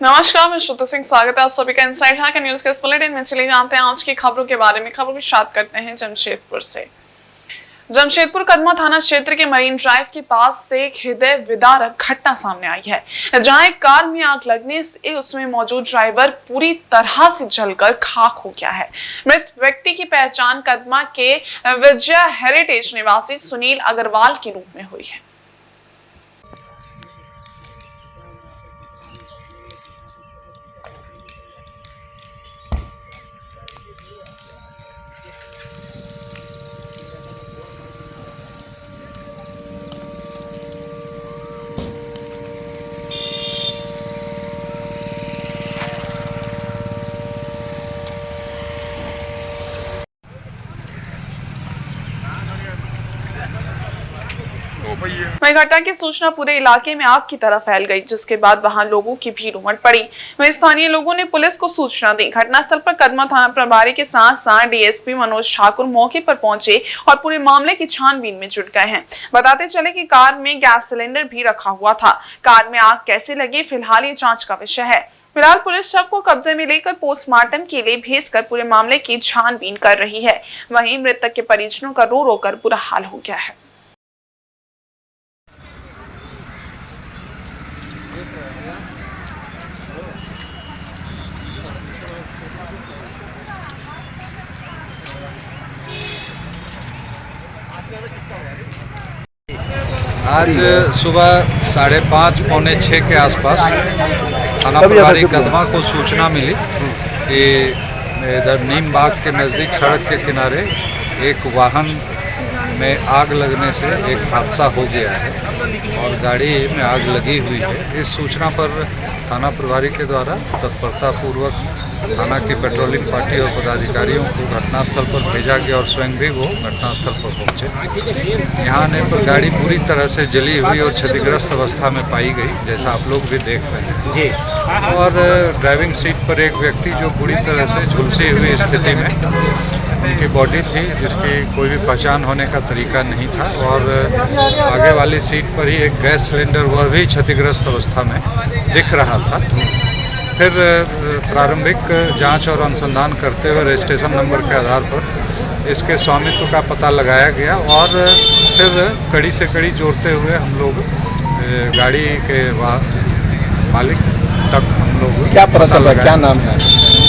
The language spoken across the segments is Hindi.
नमस्कार, मैं श्रुति सिंह। स्वागत है आप सभी का इनसाइड ढाका न्यूज के इस बुलेटिन में। चलिए जानते हैं आज की खबरों के बारे में। खबरों की शुरुआत करते हैं जमशेदपुर से। जमशेदपुर कदमा थाना क्षेत्र के मरीन ड्राइव के पास से एक हृदय विदारक घटना सामने आई है, जहां एक कार में आग लगने से उसमें मौजूद ड्राइवर पूरी तरह से जलकर खाक हो गया है। मृत व्यक्ति की पहचान कदमा के विजय हेरिटेज निवासी सुनील अग्रवाल के रूप में हुई है। वहीं घटना की सूचना पूरे इलाके में आग की तरह फैल गई, जिसके बाद वहां लोगों की भीड़ उमड़ पड़ी। वहीं स्थानीय लोगों ने पुलिस को सूचना दी। घटनास्थल पर कदमा थाना प्रभारी के साथ साथ डीएसपी मनोज ठाकुर मौके पर पहुंचे और पूरे मामले की छानबीन में जुट गए हैं। बताते चले कि कार में गैस सिलेंडर भी रखा हुआ था। कार में आग कैसे लगी, फिलहाल ये जांच का विषय है। फिलहाल पुलिस शव को कब्जे में लेकर पोस्टमार्टम के लिए भेजकर पूरे मामले की छानबीन कर रही है। वहीं मृतक के परिजनों का रो रो कर बुरा हाल हो गया है। आज सुबह 5:30 पौने 6 के आसपास थाना प्रभारी कदमा को सूचना मिली कि इधर नीम बाग के नज़दीक सड़क के किनारे एक वाहन में आग लगने से एक हादसा हो गया है और गाड़ी में आग लगी हुई है। इस सूचना पर थाना प्रभारी के द्वारा तत्परतापूर्वक थाना की पेट्रोलिंग पार्टी और पदाधिकारियों को घटनास्थल पर भेजा गया और स्वयं भी वो घटनास्थल पर पहुंचे। यहाँ आने पर गाड़ी पूरी तरह से जली हुई और क्षतिग्रस्त अवस्था में पाई गई, जैसा आप लोग भी देख रहे हैं जी। और ड्राइविंग सीट पर एक व्यक्ति जो पूरी तरह से झुलसी हुई स्थिति में उनकी बॉडी थी, जिसकी कोई भी पहचान होने का तरीका नहीं था। और आगे वाली सीट पर ही एक गैस सिलेंडर वह भी क्षतिग्रस्त अवस्था में दिख रहा था। फिर प्रारंभिक जांच और अनुसंधान करते हुए रजिस्ट्रेशन नंबर के आधार पर इसके स्वामित्व का पता लगाया गया और फिर कड़ी से कड़ी जोड़ते हुए हम लोग गाड़ी के मालिक तक हम लोग क्या पता चला, क्या नाम है?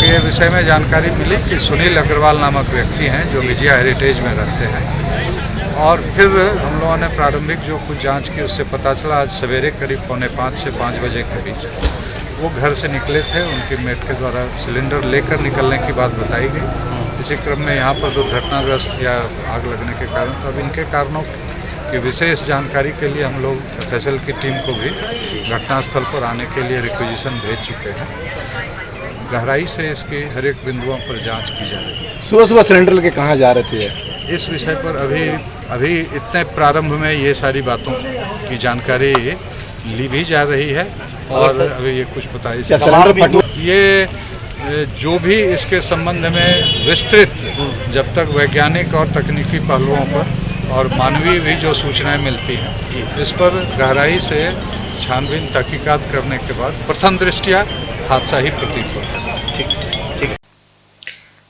ये विषय में जानकारी मिली कि सुनील अग्रवाल नामक व्यक्ति हैं जो विजय हेरिटेज में रहते हैं। और फिर हम लोगों ने प्रारंभिक जो कुछ जांच की उससे पता चला आज सवेरे करीब 4:45 से 5 बजे के बीच वो घर से निकले थे। उनके मेट के द्वारा सिलेंडर लेकर निकलने की बात बताई गई। इसी क्रम में यहाँ पर दुर्घटनाग्रस्त या आग लगने के कारण, तब इनके कारणों की विशेष जानकारी के लिए हम लोग एफएसएल की टीम को भी घटनास्थल पर आने के लिए रिक्वेजिशन भेज चुके हैं। गहराई से इसके हर एक बिंदुओं पर जांच की जा रही है। सुबह सरेंडर लेके कहाँ जा रहे थे? इस विषय पर अभी इतने प्रारंभ में ये सारी बातों की जानकारी ली भी जा रही है और अभी ये कुछ बताइए। ये जो भी इसके संबंध में विस्तृत जब तक वैज्ञानिक और तकनीकी पहलुओं पर और मानवीय भी जो सूचनाएं मिलती हैं, इस पर गहराई से छानबीन तहकीकात करने के बाद प्रथम दृष्टया हादसा ही प्रतीत होता है। ठीक।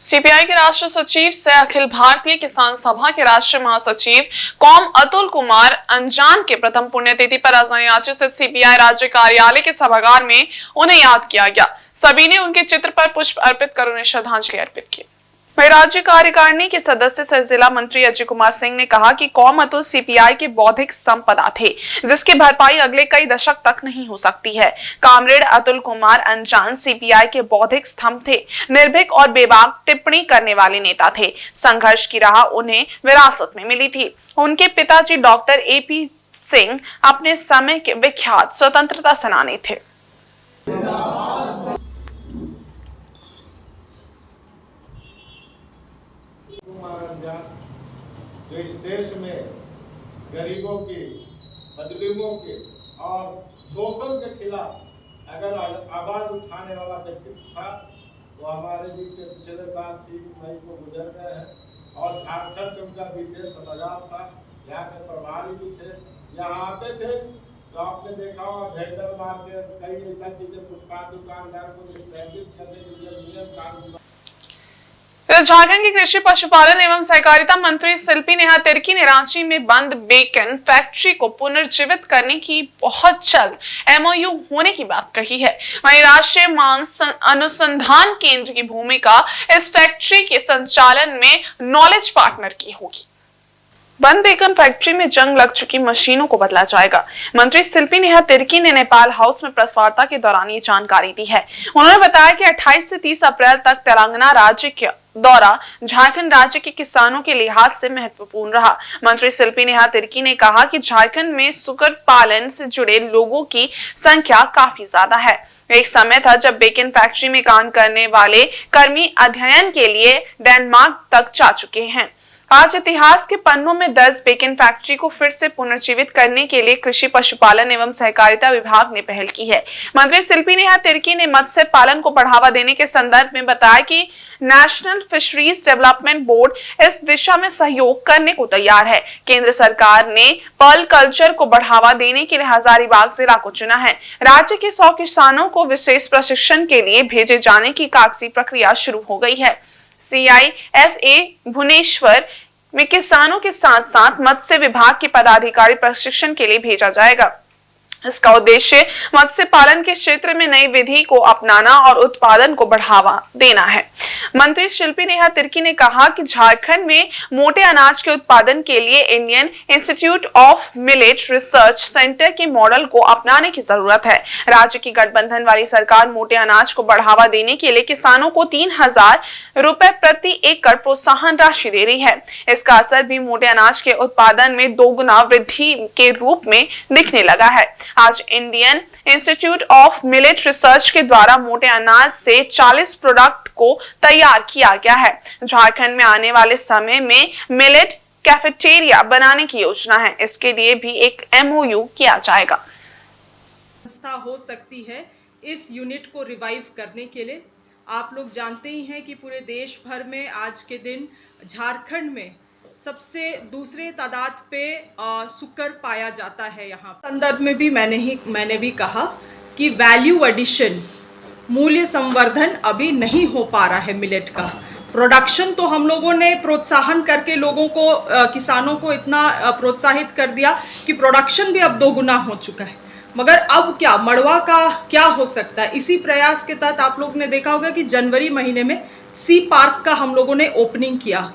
सीपीआई के राष्ट्रीय सचिव सह अखिल भारतीय किसान सभा के राष्ट्रीय महासचिव कौम अतुल कुमार अंजान के प्रथम पुण्यतिथि पर राजधानी रांची स्थित सीपीआई राज्य कार्यालय के सभागार में उन्हें याद किया गया। सभी ने उनके चित्र पर पुष्प अर्पित कर उन्हें श्रद्धांजलि अर्पित की। वहीं राज्य कार्यकारिणी के सदस्य सह जिला मंत्री अजय कुमार सिंह ने कहा कि कौम अतुल सीपीआई के बौद्धिक संपदा थे, जिसकी भरपाई अगले कई दशक तक नहीं हो सकती है। कामरेड अतुल कुमार अंजान सीपीआई के बौद्धिक स्तंभ थे, निर्भीक और बेबाक टिप्पणी करने वाले नेता थे। संघर्ष की राह उन्हें विरासत में मिली थी। उनके पिताजी डॉक्टर एपी सिंह अपने समय के विख्यात स्वतंत्रता सेनानी थे। जो इस देश में गरीबों के, मजलूमों के और शोषण के खिलाफ अगर आवाज उठाने वाला व्यक्तित्व था, वो हमारे बीच पिछले साल 3 मई को गुजर गए हैं। और झारखंड से उनका विशेष लगाव था। यहाँ के प्रभारी भी थे, यहाँ आते थे तो आपने देखा होगा वेंडर मार्केट कई ऐसा चीजें फुटपाथ दुकानदार को एस्टैब्लिश करने के लिए नियम कानून झारखंड के कृषि पशुपालन एवं सहकारिता मंत्री शिल्पी नेहा तिर्की ने रांची में बंद बेकन फैक्ट्री को पुनर्जीवित करने की बहुत जल्द एमओयू होने की बात कही है। वहीं राष्ट्रीय मांस अनुसंधान केंद्र की भूमिका इस फैक्ट्री के संचालन में नॉलेज पार्टनर की होगी। बंद बेकन फैक्ट्री में जंग लग चुकी मशीनों को बदला जाएगा। मंत्री शिल्पी नेहा तिर्की ने नेपाल हाउस में प्रेस वार्ता के दौरान ये जानकारी दी है। उन्होंने बताया कि 28 से 30 अप्रैल तक तेलंगाना राज्य के दौरा झारखंड राज्य के किसानों के लिहाज से महत्वपूर्ण रहा। मंत्री शिल्पी नेहा तिर्की ने कहा कि झारखंड में सुकर पालन से जुड़े लोगों की संख्या काफी ज्यादा है। एक समय था जब बेकन फैक्ट्री में काम करने वाले कर्मी अध्ययन के लिए डेनमार्क तक जा चुके हैं। आज इतिहास के पन्नों में दर्ज बेकन फैक्ट्री को फिर से पुनर्जीवित करने के लिए कृषि पशुपालन एवं सहकारिता विभाग ने पहल की है। मंत्री शिल्पी नेहा तिर्की ने मत्स्य पालन को बढ़ावा देने के संदर्भ में बताया कि नेशनल फिशरीज डेवलपमेंट बोर्ड इस दिशा में सहयोग करने को तैयार है। केंद्र सरकार ने पर्ल कल्चर को बढ़ावा देने के लिए हजारीबाग जिला को चुना है। राज्य के 100 किसानों को विशेष प्रशिक्षण के लिए भेजे जाने की कागजी प्रक्रिया शुरू हो गई है। CIFA भुवनेश्वर में किसानों के साथ साथ मत्स्य विभाग के पदाधिकारी प्रशिक्षण के लिए भेजा जाएगा। इसका उद्देश्य मत्स्य पालन के क्षेत्र में नई विधि को अपनाना और उत्पादन को बढ़ावा देना है। मंत्री शिल्पी नेहा तिर्की ने कहा कि झारखंड में मोटे अनाज के उत्पादन के लिए Indian institute of millet research centre के मॉडल को अपनाने की जरूरत है। राज्य की गठबंधन वाली सरकार मोटे अनाज को बढ़ावा देने के लिए किसानों को 3000 रुपए प्रति एकड़ प्रोत्साहन राशि दे रही है। इसका असर भी मोटे अनाज के उत्पादन में दोगुना वृद्धि के रूप में दिखने लगा है। आज Indian institute of millet research के द्वारा मोटे अनाज से 40 प्रोडक्ट को तैयार किया गया है। झारखंड में आने वाले समय में मिलेट कैफेटेरिया बनाने की योजना है। इसके लिए भी एक MOU किया जाएगा। संस्था हो सकती है इस यूनिट को रिवाइव करने के लिए। आप लोग जानते ही हैं कि पूरे देश भर में आज के दिन झारखंड में सबसे दूसरे तादाद पे सुकर पाया जाता है। यहाँ संदर्भ में भी मैंने भी कहा कि वैल्यू एडिशन, मूल्य संवर्धन अभी नहीं हो पा रहा है मिलेट का। प्रोडक्शन तो हम लोगों ने प्रोत्साहन करके लोगों को किसानों को इतना प्रोत्साहित कर दिया कि प्रोडक्शन भी अब दोगुना हो चुका है। मगर अब क्या मड़वा का क्या हो सकता है? इसी प्रयास के तहत आप लोग ने देखा होगा कि जनवरी महीने में सी पार्क का हम लोगों ने ओपनिंग किया।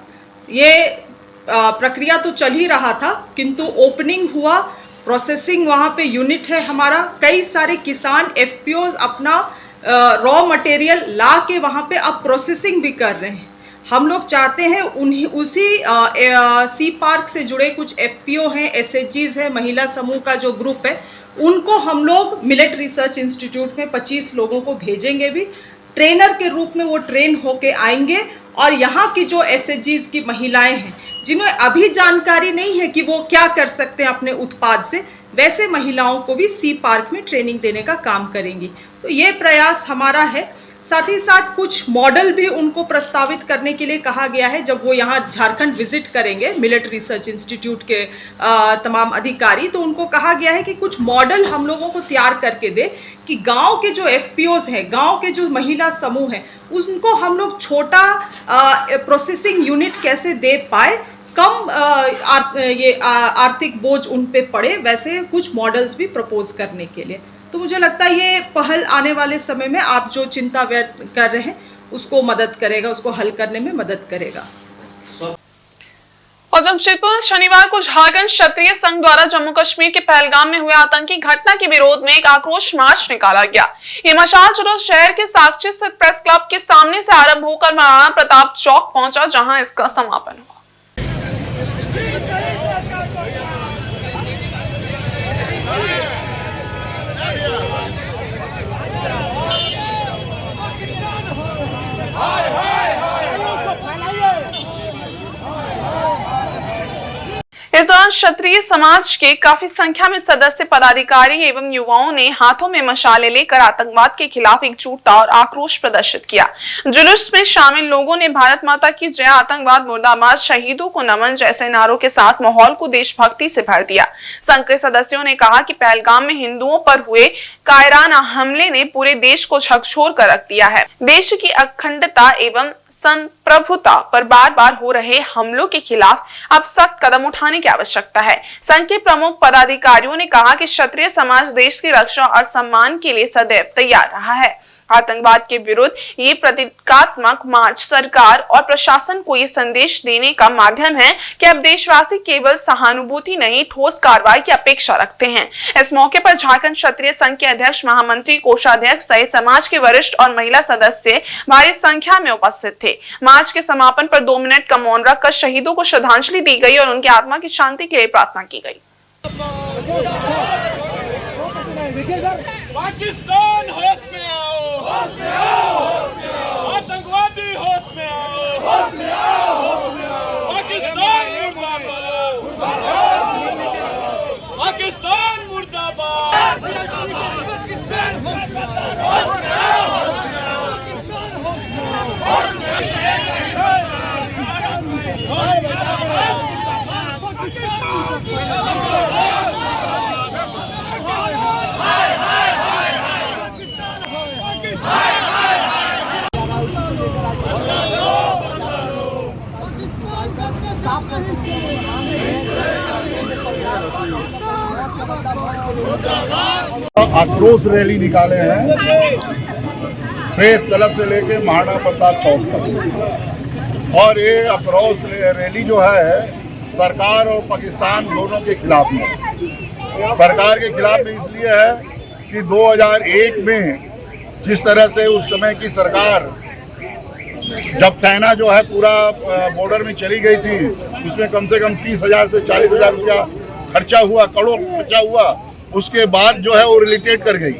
ये प्रक्रिया तो चल ही रहा था, किंतु ओपनिंग हुआ, प्रोसेसिंग वहाँ पे यूनिट है हमारा। कई सारे किसान FPOs अपना रॉ मटेरियल ला के वहाँ पे अब प्रोसेसिंग भी कर रहे हैं। हम लोग चाहते हैं उसी सी पार्क से जुड़े कुछ FPO हैं, SHGs हैं, महिला समूह का जो ग्रुप है, उनको हम लोग मिलेट रिसर्च इंस्टीट्यूट में 25 लोगों को भेजेंगे भी। ट्रेनर के रूप में वो ट्रेन होके आएंगे और यहाँ की जो SHGs की महिलाएं हैं जिन्हें अभी जानकारी नहीं है कि वो क्या कर सकते हैं अपने उत्पाद से, वैसे महिलाओं को भी सी पार्क में ट्रेनिंग देने का काम करेंगी। तो ये प्रयास हमारा है। साथ ही साथ कुछ मॉडल भी उनको प्रस्तावित करने के लिए कहा गया है। जब वो यहाँ झारखंड विजिट करेंगे मिलेट रिसर्च इंस्टीट्यूट के तमाम अधिकारी, तो उनको कहा गया है कि कुछ मॉडल हम लोगों को तैयार करके दे कि गांव के जो FPOs हैं, गांव के जो महिला समूह हैं, उनको हम लोग छोटा प्रोसेसिंग यूनिट कैसे दे पाए, कम आर्थिक बोझ उन पे पड़े, वैसे कुछ मॉडल्स भी प्रपोज करने के लिए। तो मुझे लगता है ये पहल आने वाले समय में आप जो चिंता व्यक्त कर रहे हैं उसको मदद करेगा, उसको हल करने में मदद करेगा। और जमशेदपुर में शनिवार को झारखंड क्षत्रिय संघ द्वारा जम्मू कश्मीर के पहलगाम में हुए आतंकी घटना के विरोध में एक आक्रोश मार्च निकाला गया। ये मशाल जुलूस शहर के साक्षी स्थित प्रेस क्लब के सामने से आरंभ होकर महाराणा प्रताप चौक पहुंचा, जहां इसका समापन हुआ। इस दौरान क्षत्रिय समाज के काफी संख्या में सदस्य, पदाधिकारी एवं युवाओं ने हाथों में मशाले लेकर आतंकवाद के खिलाफ एकजुटता और आक्रोश प्रदर्शित किया। जुलूस में शामिल लोगों ने भारत माता की जय, आतंकवाद मुर्दाबाद, शहीदों को नमन जैसे नारों के साथ माहौल को देशभक्ति से भर दिया। संघ के सदस्यों ने कहा कि पहलगाम में हिंदुओं पर हुए कायराना हमले ने पूरे देश को झकझोर कर रख दिया है। देश की अखंडता एवं संप्रभुता पर बार बार हो रहे हमलों के खिलाफ अब सख्त कदम उठाने की आवश्यकता है। संघ के प्रमुख पदाधिकारियों ने कहा कि क्षत्रिय समाज देश की रक्षा और सम्मान के लिए सदैव तैयार रहा है। आतंकवाद के विरुद्ध ये प्रतीकात्मक मार्च सरकार और प्रशासन को ये संदेश देने का माध्यम है कि अब देशवासी केवल सहानुभूति नहीं, ठोस कार्रवाई की अपेक्षा रखते हैं। इस मौके पर झारखंड क्षत्रिय संघ के अध्यक्ष, महामंत्री, कोषाध्यक्ष सहित समाज के वरिष्ठ और महिला सदस्य भारी संख्या में उपस्थित थे। मार्च के समापन पर 2 मिनट का मौन रखकर शहीदों को श्रद्धांजलि दी गई और उनकी आत्मा की शांति के लिए प्रार्थना की गई। पाकिस्तान होश में आओ, होश में आओ, होश में आओ, आतंकवादी होश में आओ, होश में आओ, होश में आओ, पाकिस्तान मुर्दाबाद, पाकिस्तान मुर्दाबाद, होश में आओ, होश में आओ, होश आक्रोश रैली निकाले हैं प्रेस क्लब से लेके महाराणा प्रताप चौक तक। और ये आक्रोश रैली जो है सरकार और पाकिस्तान दोनों के खिलाफ में। सरकार के खिलाफ में इसलिए है कि 2001 में जिस तरह से उस समय की सरकार, जब सेना जो है पूरा बॉर्डर में चली गई थी, उसमें कम से कम 30,000 से 40,000 रुपया खर्चा हुआ, करोड़ खर्चा हुआ। उसके बाद जो है वो रिलेटेड कर गई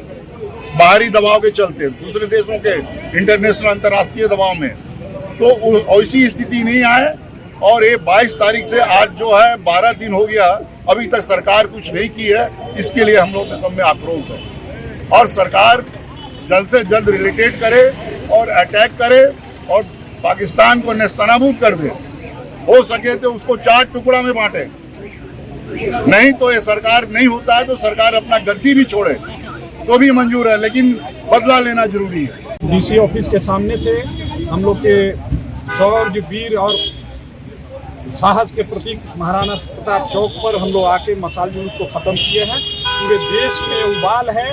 बाहरी दबाव के चलते, दूसरे देशों के इंटरनेशनल अंतर्राष्ट्रीय दबाव में। तो ऐसी स्थिति नहीं आए। और ये 22 तारीख से आज जो है 12 दिन हो गया, अभी तक सरकार कुछ नहीं की है। इसके लिए हम लोग के सब में आक्रोश है और सरकार जल्द से जल्द रिलेटेड करे और अटैक करे और पाकिस्तान को नेस्तनाबूद कर दे। हो सके तो उसको 4 टुकड़ा में बांटे, नहीं तो ये सरकार नहीं होता है तो सरकार अपना गद्दी भी छोड़े तो भी मंजूर है, लेकिन बदला लेना जरूरी है। डीसी ऑफिस के सामने से हम लोग के शौर्य, वीर और साहस के प्रतीक महाराणा प्रताप चौक पर हम लोग आके मशाल जुलूस को ख़त्म किए हैं। पूरे देश में उबाल है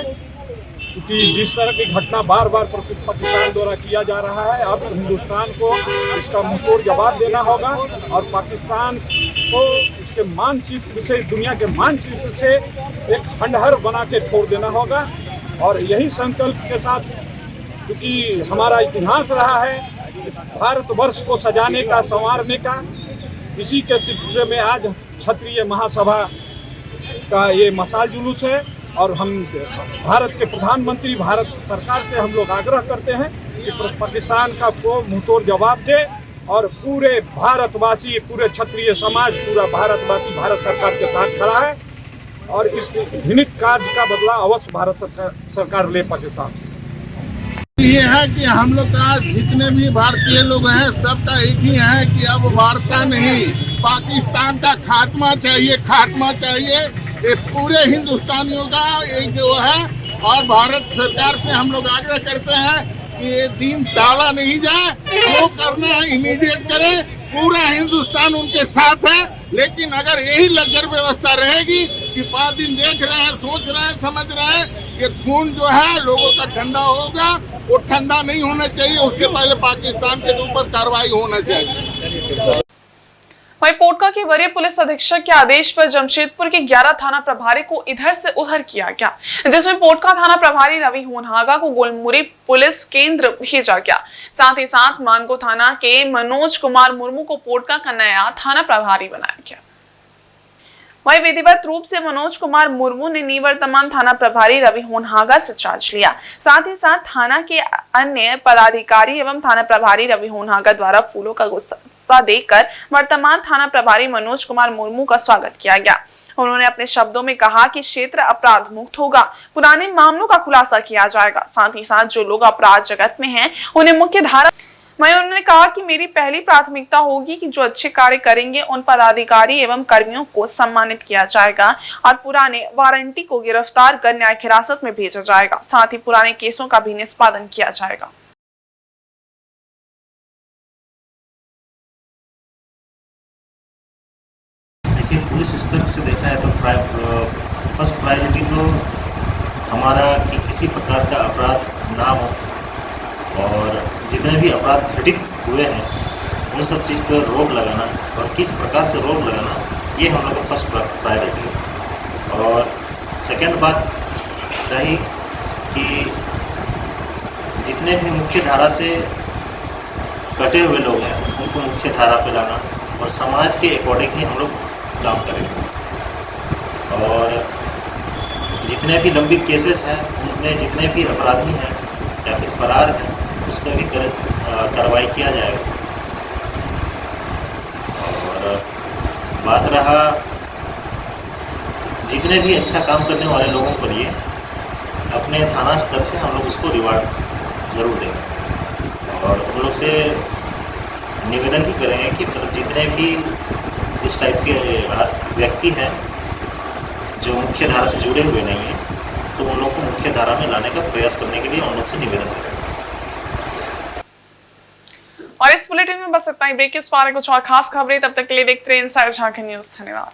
क्योंकि जिस तरह की घटना बार बार पाकिस्तान द्वारा किया जा रहा है, अब हिंदुस्तान को इसका मुंहतोड़ जवाब देना होगा और पाकिस्तान को उसके मानचित्र से, दुनिया के मानचित्र से एक खंडहर बना के छोड़ देना होगा। और यही संकल्प के साथ, क्योंकि हमारा इतिहास रहा है इस भारतवर्ष को सजाने का, संवारने का, इसी के सिलसिले में आज क्षत्रिय महासभा का ये मशाल जुलूस है। और हम भारत के प्रधानमंत्री, भारत सरकार से हम लोग आग्रह करते हैं कि पाकिस्तान का को मुंहतोड़ जवाब दे और पूरे भारतवासी, पूरे क्षत्रिय समाज, पूरा भारतवासी भारत सरकार के साथ खड़ा है और इस घृणित कार्य का बदला अवश्य भारत सरकार ले पाकिस्तान। ये है कि हम लोग का जितने भी भारतीय लोग हैं सबका एक ही है कि अब वार्ता नहीं, पाकिस्तान का खात्मा चाहिए, खात्मा चाहिए। ये पूरे हिंदुस्तानियों का एक जो है और भारत सरकार से हम लोग आग्रह करते हैं कि ये दिन टाला नहीं जाए, वो करना है इमीडिएट करें। पूरा हिंदुस्तान उनके साथ है, लेकिन अगर यही लश्कर व्यवस्था रहेगी कि 5 दिन देख रहे हैं, सोच रहे हैं, समझ रहे हैं कि खून जो है लोगों का ठंडा होगा, वो ठंडा नहीं होना चाहिए। उसके पहले पाकिस्तान के ऊपर कार्रवाई होना चाहिए। वहीं पोटका के वरीय पुलिस अधीक्षक के आदेश पर जमशेदपुर के 11 थाना प्रभारी को इधर से उधर किया गया, जिसमें पोटका थाना प्रभारी रवि होनहागा को गोलमुरी पुलिस केंद्र भेजा गया। साथ ही साथ मानगो थाना के मनोज कुमार मुर्मू को पोटका का नया थाना प्रभारी बनाया गया। वहीं विधिवत रूप से मनोज कुमार मुर्मू ने निवर्तमान थाना प्रभारी रवि होनहागा से चार्ज लिया। साथ ही साथ थाना के अन्य पदाधिकारी एवं थाना प्रभारी रवि होनहागा द्वारा फूलों का रास्ता देकर वर्तमान थाना प्रभारी मनोज कुमार मुर्मू का स्वागत किया गया। उन्होंने अपने शब्दों में कहा कि क्षेत्र अपराध मुक्त होगा, पुराने मामलों का खुलासा किया जाएगा, साथ ही साथ जो लोग अपराध जगत में हैं उन्हें मुख्य धारा। वहीं उन्होंने कहा कि मेरी पहली प्राथमिकता होगी कि जो अच्छे कार्य करेंगे उन पदाधिकारी एवं कर्मियों को सम्मानित किया जाएगा और पुराने वारंटी को गिरफ्तार कर न्यायिक हिरासत में भेजा जाएगा, साथ ही पुराने केसों का भी निष्पादन किया जाएगा। पुलिस स्तर से देखा है तो फर्स्ट प्रायोरिटी तो हमारा कि किसी प्रकार का अपराध ना हो और जितने भी अपराध घटित हुए हैं उन सब चीज़ पर रोक लगाना और किस प्रकार से रोक लगाना ये हम लोग का फर्स्ट प्रायोरिटी है। और सेकंड बात रही कि जितने भी मुख्य धारा से कटे हुए लोग हैं उनको मुख्य धारा पे लाना और समाज के अकॉर्डिंग ही हम लोग काम करेंगे। और जितने भी लंबित केसेस हैं उनमें जितने भी अपराधी हैं या फिर फरार हैं उस पर भी कार्रवाई किया जाएगा। और बात रहा जितने भी अच्छा काम करने वाले लोगों के लिए अपने थाना स्तर से हम लोग उसको रिवार्ड ज़रूर देंगे और उन लोग से निवेदन भी करेंगे कि मतलब जितने भी इस टाइप के व्यक्ति हैं जो मुख्य धारा से जुड़े हुए नहीं हैं तो उन लोग को मुख्य धारा में लाने का प्रयास करने के लिए उन लोग से निवेदन करेंगे। और इस बुलेटिन में बस इतना ही। ब्रेक के इस बारे कुछ और खास खबरें, तब तक के लिए देखते रहिए इनसाइडर झारखंड न्यूज़। धन्यवाद।